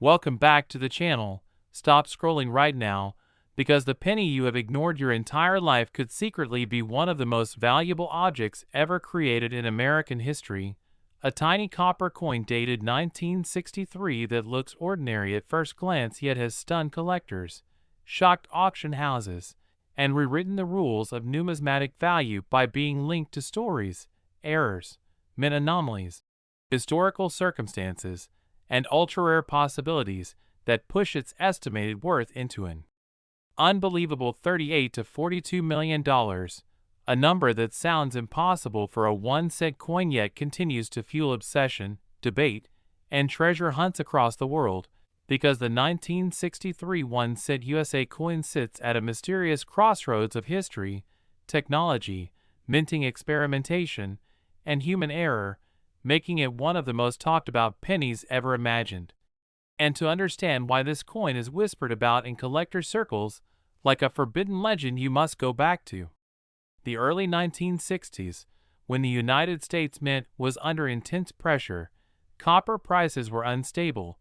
Welcome back to the channel. Stop scrolling right now, because the penny you have ignored your entire life could secretly be one of the most valuable objects ever created in American history. A tiny copper coin dated 1963 that looks ordinary at first glance yet has stunned collectors, shocked auction houses, and rewritten the rules of numismatic value by being linked to stories, errors, mint anomalies, historical circumstances, and ultra-rare possibilities that push its estimated worth into an unbelievable $38 to $42 million, a number that sounds impossible for a 1-cent coin yet continues to fuel obsession, debate, and treasure hunts across the world, because the 1963 1-cent USA coin sits at a mysterious crossroads of history, technology, minting experimentation, and human error, making it one of the most talked about pennies ever imagined. And to understand why this coin is whispered about in collector circles like a forbidden legend, you must go back to the early 1960s, when the United States Mint was under intense pressure. Copper prices were unstable,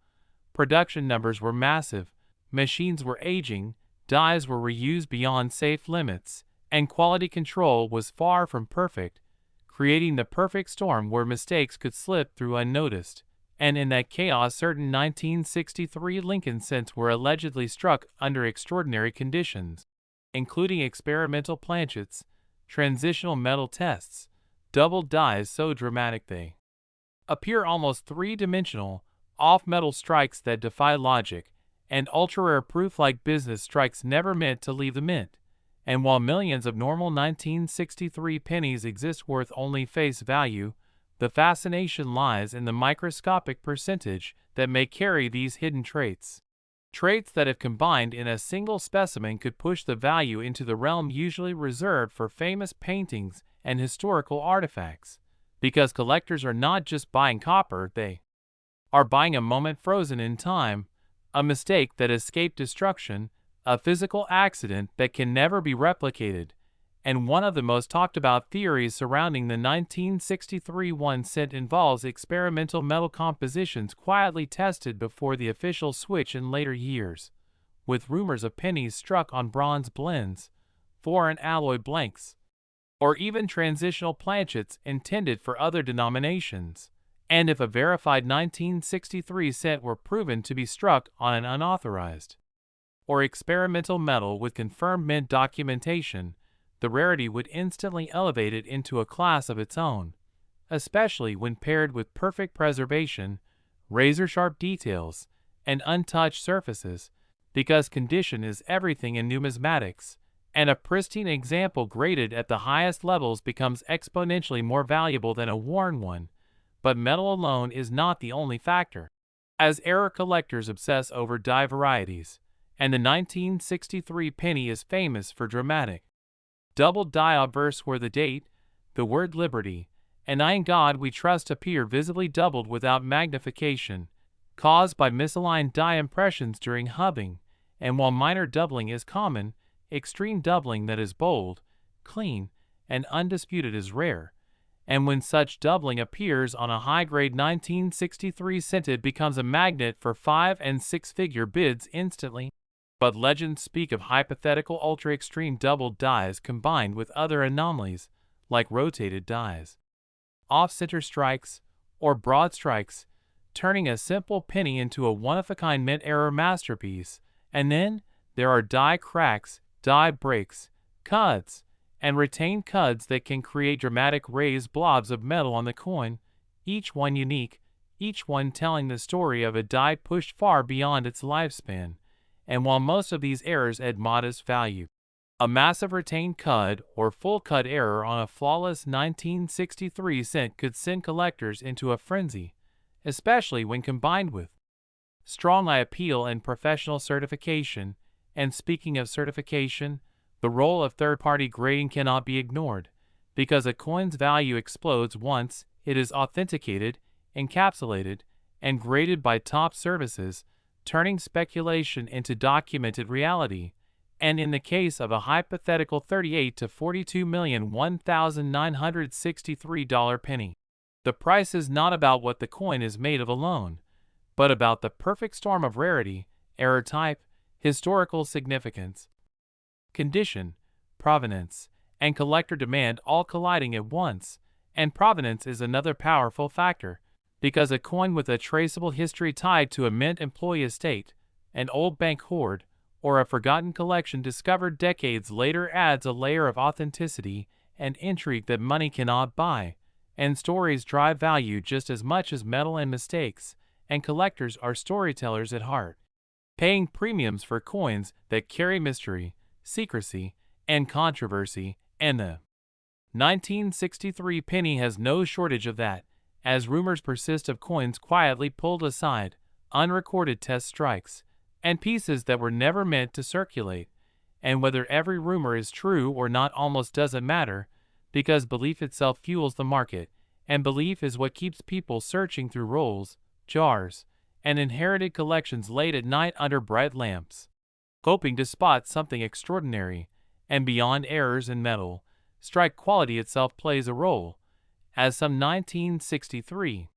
production numbers were massive, machines were aging, dies were reused beyond safe limits, and quality control was far from perfect, creating the perfect storm where mistakes could slip through unnoticed. And in that chaos, certain 1963 Lincoln cents were allegedly struck under extraordinary conditions, including experimental planchets, transitional metal tests, doubled dies so dramatic they appear almost three-dimensional, off-metal strikes that defy logic, and ultra-rare proof like business strikes never meant to leave the mint. And while millions of normal 1963 pennies exist worth only face value, the fascination lies in the microscopic percentage that may carry these hidden traits. Traits that, if combined in a single specimen, could push the value into the realm usually reserved for famous paintings and historical artifacts. Because collectors are not just buying copper, they are buying a moment frozen in time, a mistake that escaped destruction, a physical accident that can never be replicated. And one of the most talked about theories surrounding the 1963 1-cent involves experimental metal compositions quietly tested before the official switch in later years, with rumors of pennies struck on bronze blends, foreign alloy blanks, or even transitional planchets intended for other denominations. And if a verified 1963 cent were proven to be struck on an unauthorized or experimental metal with confirmed mint documentation, the rarity would instantly elevate it into a class of its own, especially when paired with perfect preservation, razor-sharp details, and untouched surfaces, because condition is everything in numismatics, and a pristine example graded at the highest levels becomes exponentially more valuable than a worn one. But metal alone is not the only factor, as error collectors obsess over die varieties, and the 1963 penny is famous for dramatic doubled die obverse where the date, the word liberty, and "In God We Trust" appear visibly doubled without magnification, caused by misaligned die impressions during hubbing. And while minor doubling is common, extreme doubling that is bold, clean, and undisputed is rare. And when such doubling appears on a high-grade 1963 cent, it becomes a magnet for 5- and 6-figure bids instantly. But legends speak of hypothetical ultra-extreme doubled dies combined with other anomalies, like rotated dies, off-center strikes, or broad strikes, turning a simple penny into a one-of-a-kind mint-error masterpiece. And then there are die cracks, die breaks, cuds, and retained cuds that can create dramatic raised blobs of metal on the coin, each one unique, each one telling the story of a die pushed far beyond its lifespan. And while most of these errors add modest value, a massive retained cud or full cud error on a flawless 1963 cent could send collectors into a frenzy, especially when combined with strong eye appeal and professional certification. And speaking of certification, the role of third-party grading cannot be ignored, because a coin's value explodes once it is authenticated, encapsulated, and graded by top services, turning speculation into documented reality. And in the case of a hypothetical $38 to $42,001,963 penny, the price is not about what the coin is made of alone, but about the perfect storm of rarity, error type, historical significance, condition, provenance, and collector demand all colliding at once. And provenance is another powerful factor, because a coin with a traceable history tied to a mint employee estate, an old bank hoard, or a forgotten collection discovered decades later adds a layer of authenticity and intrigue that money cannot buy. And stories drive value just as much as metal and mistakes, and collectors are storytellers at heart, paying premiums for coins that carry mystery, secrecy, and controversy, and the 1963 penny has no shortage of that, as rumors persist of coins quietly pulled aside, unrecorded test strikes, and pieces that were never meant to circulate. And whether every rumor is true or not almost doesn't matter, because belief itself fuels the market, and belief is what keeps people searching through rolls, jars, and inherited collections late at night under bright lamps, hoping to spot something extraordinary. And beyond errors in metal, strike quality itself plays a role, as some 1963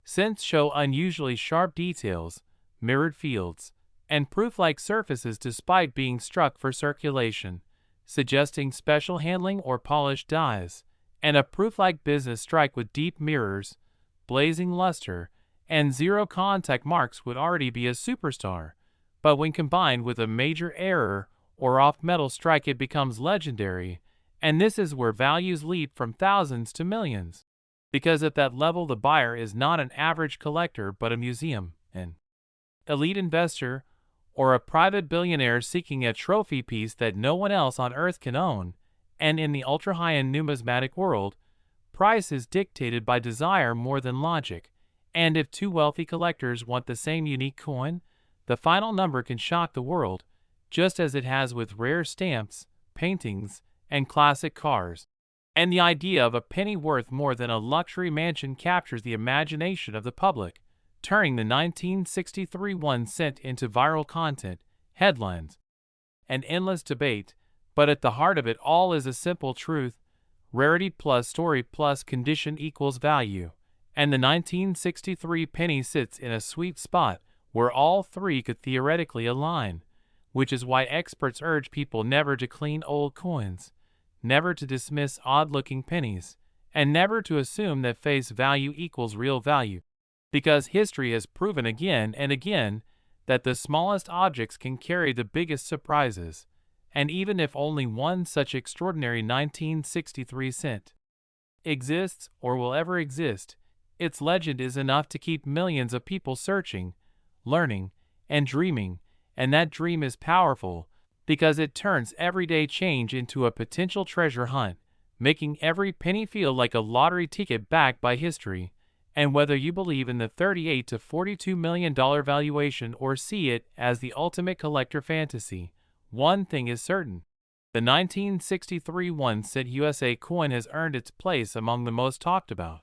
cents show unusually sharp details, mirrored fields, and proof-like surfaces despite being struck for circulation, suggesting special handling or polished dies. And a proof-like business strike with deep mirrors, blazing luster, and zero contact marks would already be a superstar. But when combined with a major error or off-metal strike, it becomes legendary, and this is where values leap from thousands to millions. Because at that level the buyer is not an average collector but a museum, an elite investor, or a private billionaire seeking a trophy piece that no one else on earth can own. And in the ultra-high-end numismatic world, price is dictated by desire more than logic, and if two wealthy collectors want the same unique coin, the final number can shock the world, just as it has with rare stamps, paintings, and classic cars. And the idea of a penny worth more than a luxury mansion captures the imagination of the public, turning the 1963 1 cent into viral content, headlines, and endless debate. But at the heart of it all is a simple truth: rarity plus story plus condition equals value. And the 1963 penny sits in a sweet spot where all three could theoretically align, which is why experts urge people never to clean old coins, never to dismiss odd-looking pennies, and never to assume that face value equals real value. Because history has proven again and again that the smallest objects can carry the biggest surprises. And even if only one such extraordinary 1963 cent exists or will ever exist, its legend is enough to keep millions of people searching, learning, and dreaming. And that dream is powerful because it turns everyday change into a potential treasure hunt, making every penny feel like a lottery ticket backed by history. And whether you believe in the $38 to $42 million valuation or see it as the ultimate collector fantasy, one thing is certain: the 1963 1 cent USA coin has earned its place among the most talked about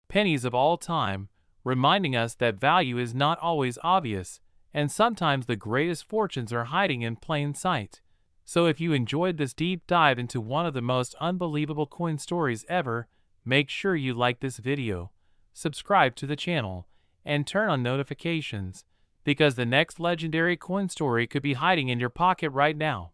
pennies of all time, reminding us that value is not always obvious, and sometimes the greatest fortunes are hiding in plain sight. So if you enjoyed this deep dive into one of the most unbelievable coin stories ever, make sure you like this video, subscribe to the channel, and turn on notifications, because the next legendary coin story could be hiding in your pocket right now.